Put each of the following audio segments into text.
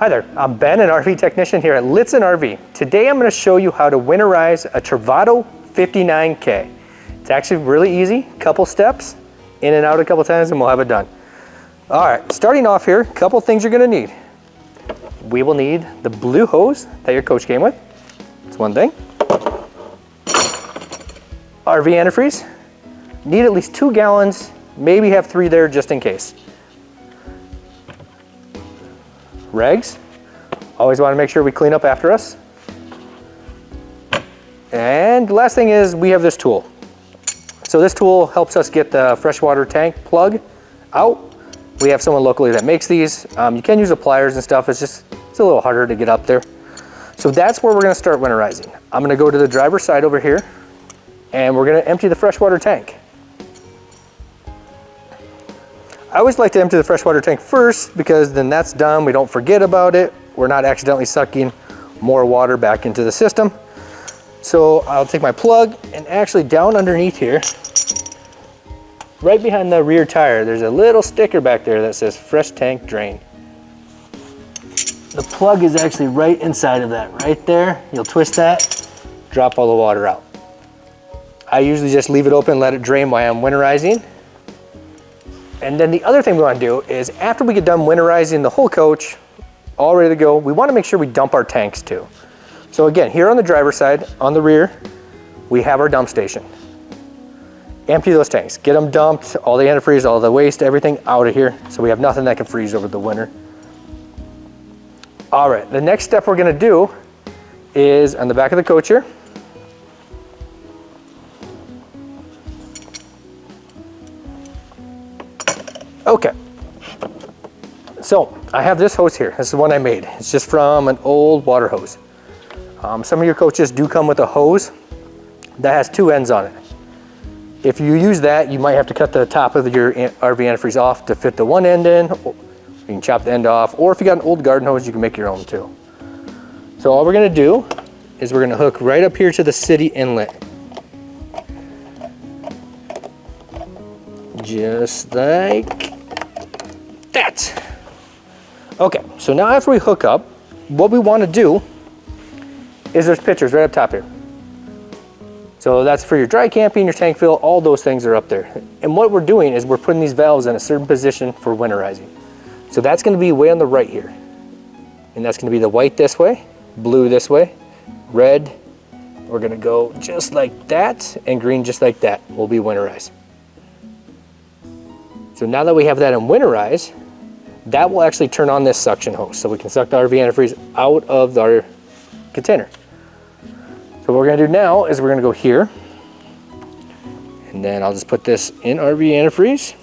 Hi there, I'm Ben, an RV technician here at Lichtsinn RV. Today I'm going to show you how to winterize a Travato 59K. It's actually really easy, couple steps, in and out a couple times and we'll have it done. All right, starting off here, a couple things you're going to need. We will need the blue hose that your coach came with. That's one thing. RV antifreeze. Need at least 2 gallons, maybe have 3 there just in case. Rags. Always want to make sure we clean up after us. And the last thing is we have this tool. So this tool helps us get the freshwater tank plug out. We have someone locally that makes these. You can use the pliers and stuff. It's a little harder to get up there. So that's where we're going to start winterizing. I'm going to go to the driver's side over here and we're going to empty the freshwater tank. I always like to empty the freshwater tank first because then that's done. We don't forget about it. We're not accidentally sucking more water back into the system. So I'll take my plug and actually down underneath here, right behind the rear tire, there's a little sticker back there that says Fresh Tank Drain. The plug is actually right inside of that, right there. You'll twist that, drop all the water out. I usually just leave it open, let it drain while I'm winterizing. And then the other thing we want to do is after we get done winterizing the whole coach, all ready to go, we want to make sure we dump our tanks too. So again, here on the driver's side, on the rear, we have our dump station. Empty those tanks, get them dumped, all the antifreeze, all the waste, everything out of here, so we have nothing that can freeze over the winter. All right, the next step we're going to do is on the back of the coach here. Okay, so I have this hose here. This is the one I made. It's just from an old water hose. Some of your coaches do come with a hose that has 2 ends on it. If you use that, you might have to cut the top of your RV antifreeze off to fit the one end in. You can chop the end off, or if you got an old garden hose, you can make your own too. So all we're gonna do is we're gonna hook right up here to the city inlet. Just like that. Okay, so now after we hook up, what we want to do is there's pictures right up top here. So that's for your dry camping, your tank fill, all those things are up there. And what we're doing is we're putting these valves in a certain position for winterizing. So that's going to be way on the right here. And that's going to be the white this way, blue this way, red, we're going to go just like that, and green just like that will be winterized. So now that we have that in winterize, that will actually turn on this suction hose so we can suck the RV antifreeze out of our container. So what we're gonna do now is we're gonna go here, and then I'll just put this in RV antifreeze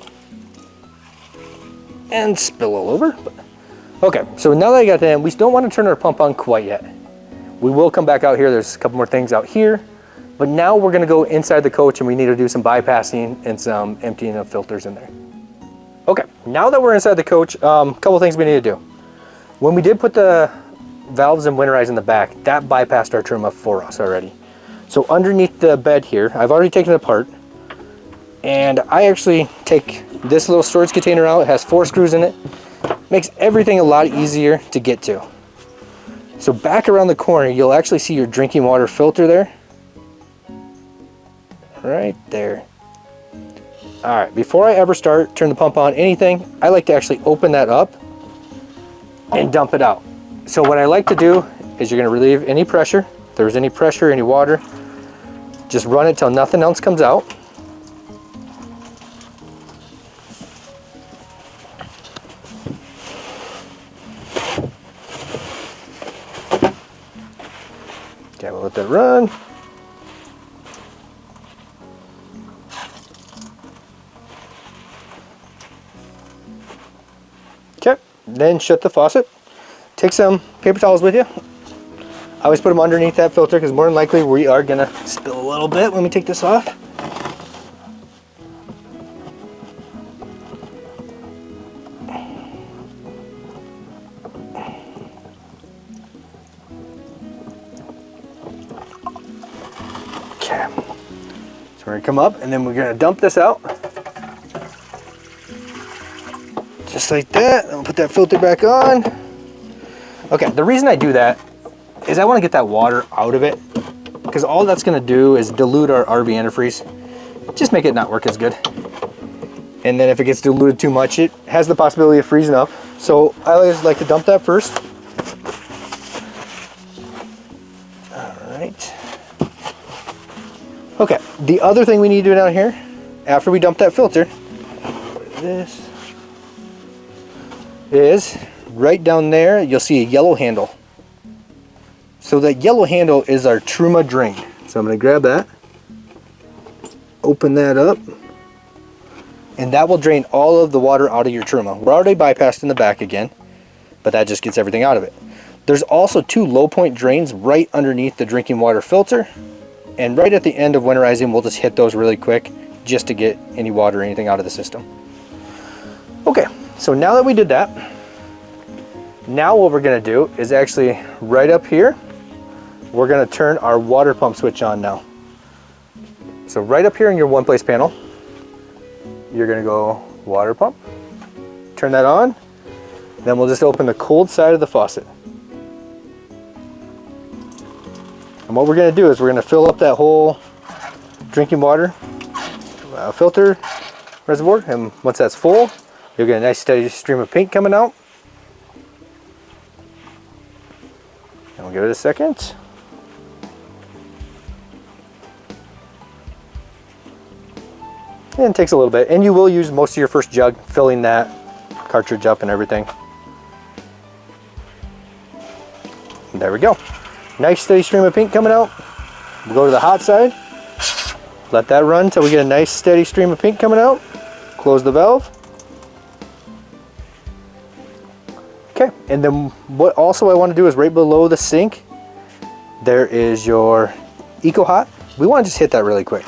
and spill all over. Okay, so now that I got that in, we don't want to turn our pump on quite yet. We will come back out here. There's a couple more things out here, but now we're gonna go inside the coach and we need to do some bypassing and some emptying of filters in there. Okay, now that we're inside the coach, a couple things we need to do. When we did put the valves and winterize in the back, that bypassed our Truma for us already. So underneath the bed here, I've already taken it apart, and I actually take this little storage container out. It has 4 screws in it. Makes everything a lot easier to get to. So back around the corner, you'll actually see your drinking water filter there. Right there. All right, before I ever turn the pump on, anything, I like to actually open that up and dump it out. So what I like to do is you're gonna relieve any pressure. If there's any pressure, any water, just run it till nothing else comes out. Okay, we'll let that run. Okay, then shut the faucet. Take some paper towels with you. I always put them underneath that filter because more than likely we are gonna spill a little bit when we take this off. Okay, so we're gonna come up and then we're gonna dump this out. Just like that. And we'll put that filter back on. Okay, the reason I do that is I want to get that water out of it, because all that's going to do is dilute our RV antifreeze, just make it not work as good. And then if it gets diluted too much, it has the possibility of freezing up. So I always like to dump that first. All right. Okay, the other thing we need to do down here, after we dump that filter, this is right down there, you'll see a yellow handle. So that yellow handle is our Truma Drain. So I'm going to grab that, open that up, and that will drain all of the water out of your Truma. We're already bypassed in the back again, but that just gets everything out of it. There's also 2 low point drains right underneath the drinking water filter, and right at the end of winterizing, we'll just hit those really quick just to get any water or anything out of the system. Okay, so now that we did that, now what we're going to do is actually right up here, we're going to turn our water pump switch on now. So right up here in your one place panel, you're going to go water pump, turn that on, then we'll just open the cold side of the faucet. And what we're going to do is we're going to fill up that whole drinking water filter reservoir, and once that's full, you'll get a nice steady stream of pink coming out. And we'll give it a second. And it takes a little bit, and you will use most of your first jug filling that cartridge up and everything. And there we go. Nice steady stream of pink coming out. We'll go to the hot side. Let that run until we get a nice steady stream of pink coming out. Close the valve. Okay, and then what also I want to do is right below the sink, there is your Eco Hot. We want to just hit that really quick.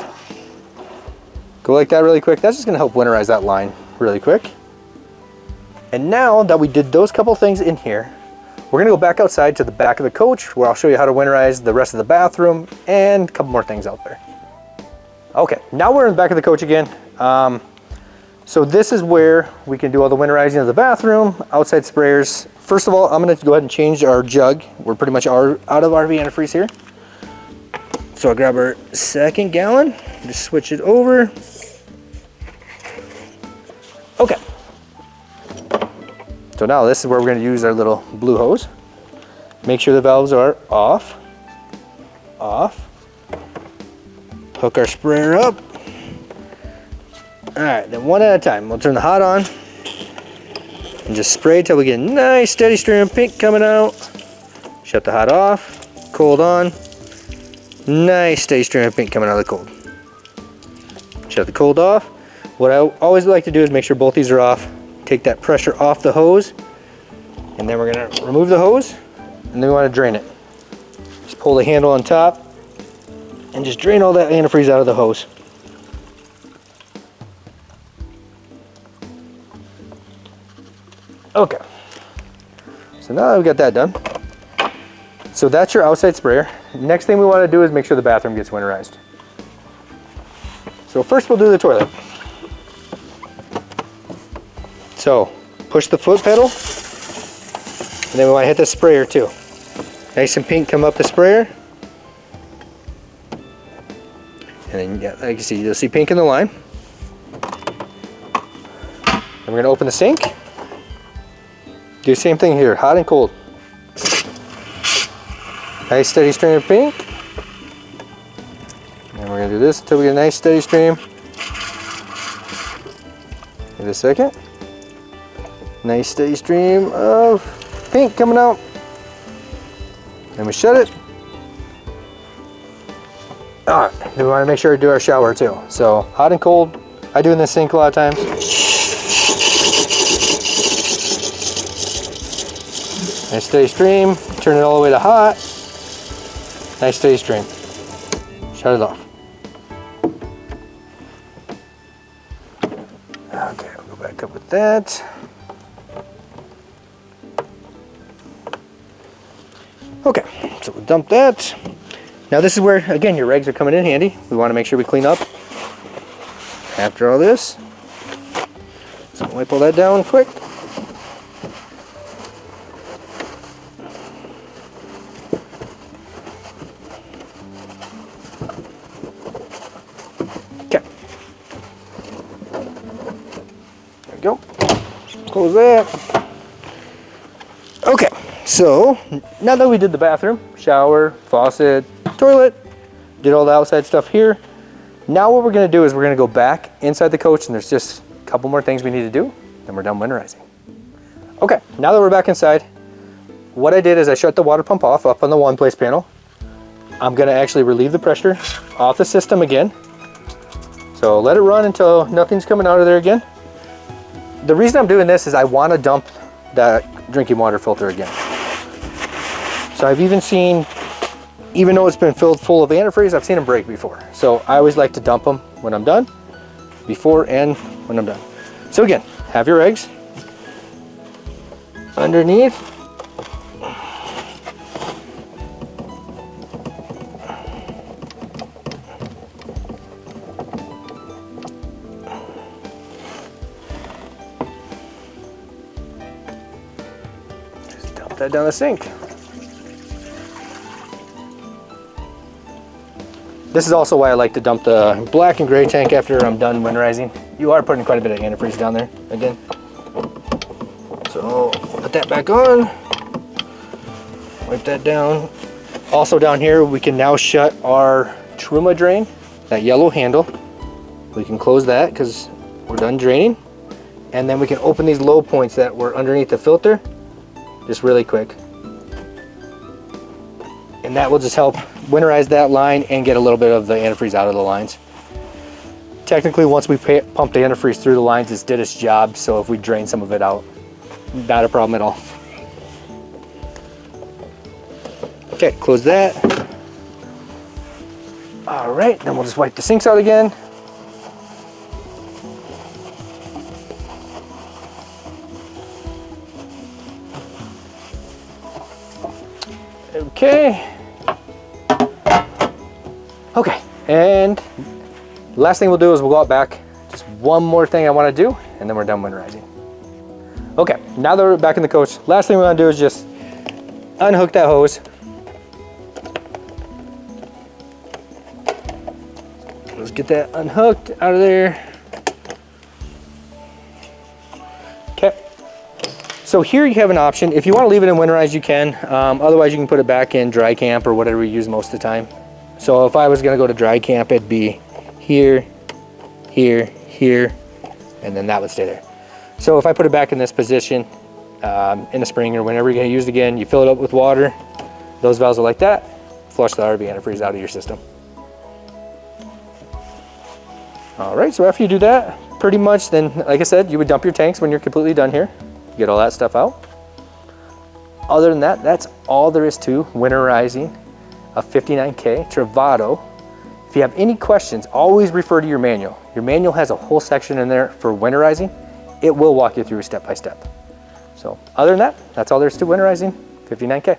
Go like that really quick. That's just going to help winterize that line really quick. And now that we did those couple things in here, we're going to go back outside to the back of the coach where I'll show you how to winterize the rest of the bathroom and a couple more things out there. Okay, now we're in the back of the coach again. So this is where we can do all the winterizing of the bathroom, outside sprayers. First of all, I'm going to go ahead and change our jug. We're pretty much out of RV antifreeze here. So I'll grab our 2nd gallon, just switch it over. Okay. So now this is where we're going to use our little blue hose. Make sure the valves are off. Off. Hook our sprayer up. Alright, then one at a time. We'll turn the hot on and just spray till we get a nice steady stream of pink coming out. Shut the hot off. Cold on. Nice steady stream of pink coming out of the cold. Shut the cold off. What I always like to do is make sure both these are off. Take that pressure off the hose, and then we're going to remove the hose, and then we want to drain it. Just pull the handle on top and just drain all that antifreeze out of the hose. Okay, so now that we've got that done, so that's your outside sprayer. Next thing we want to do is make sure the bathroom gets winterized. So first we'll do the toilet. So push the foot pedal, and then we want to hit the sprayer too. Nice and pink come up the sprayer. And then, yeah, like you see, you'll see pink in the line. And we're going to open the sink. Do the same thing here, hot and cold. Nice steady stream of pink. And we're going to do this until we get a nice steady stream. Give it a second. Nice steady stream of pink coming out. And we shut it. Alright, we want to make sure we do our shower too. So hot and cold, I do in the sink a lot of times. Nice steady stream, turn it all the way to hot. Nice steady stream. Shut it off. Okay, we'll go back up with that. Okay, so we'll dump that. Now this is where, again, your rags are coming in handy. We want to make sure we clean up after all this. So wipe all that down quick. Close that. Okay, so now that we did the bathroom, shower, faucet, toilet, did all the outside stuff here, now what we're gonna do is we're gonna go back inside the coach, and there's just a couple more things we need to do, then we're done winterizing. Okay, now that we're back inside, what I did is I shut the water pump off up on the one place panel. I'm gonna actually relieve the pressure off the system again. So let it run until nothing's coming out of there again. The reason I'm doing this is I wanna dump that drinking water filter again. So I've even seen, even though it's been filled full of antifreeze, I've seen them break before. So I always like to dump them when I'm done, before and when I'm done. So again, have your eggs underneath. Just dump that down the sink. This is also why I like to dump the black and gray tank after I'm done winterizing. You are putting quite a bit of antifreeze down there again. So put that back on, wipe that down. Also down here, we can now shut our Truma drain, that yellow handle. We can close that because we're done draining. And then we can open these low points that were underneath the filter, just really quick. And that will just help winterize that line and get a little bit of the antifreeze out of the lines. Technically, once we pump the antifreeze through the lines, it did its job. So if we drain some of it out, not a problem at all. Okay, close that. All right, then we'll just wipe the sinks out again. Okay. Okay, and last thing we'll do is we'll go out back. Just one more thing I want to do, and then we're done winterizing. Okay, now that we're back in the coach, last thing we want to do is just unhook that hose. Let's get that unhooked out of there. Okay, so here you have an option. If you want to leave it in winterize, you can. Otherwise, you can put it back in dry camp or whatever you use most of the time. So if I was going to go to dry camp, it'd be here, here, here, and then that would stay there. So if I put it back in this position in the spring or whenever you're going to use it again, you fill it up with water. Those valves are like that. Flush the RV antifreeze out of your system. All right, so after you do that, pretty much then, like I said, you would dump your tanks when you're completely done here. Get all that stuff out. Other than that, that's all there is to winterizing a 59K Travato. If you have any questions, always refer to your manual. Your manual has a whole section in there for winterizing. It will walk you through step by step. So other than that, that's all there is to winterizing 59K.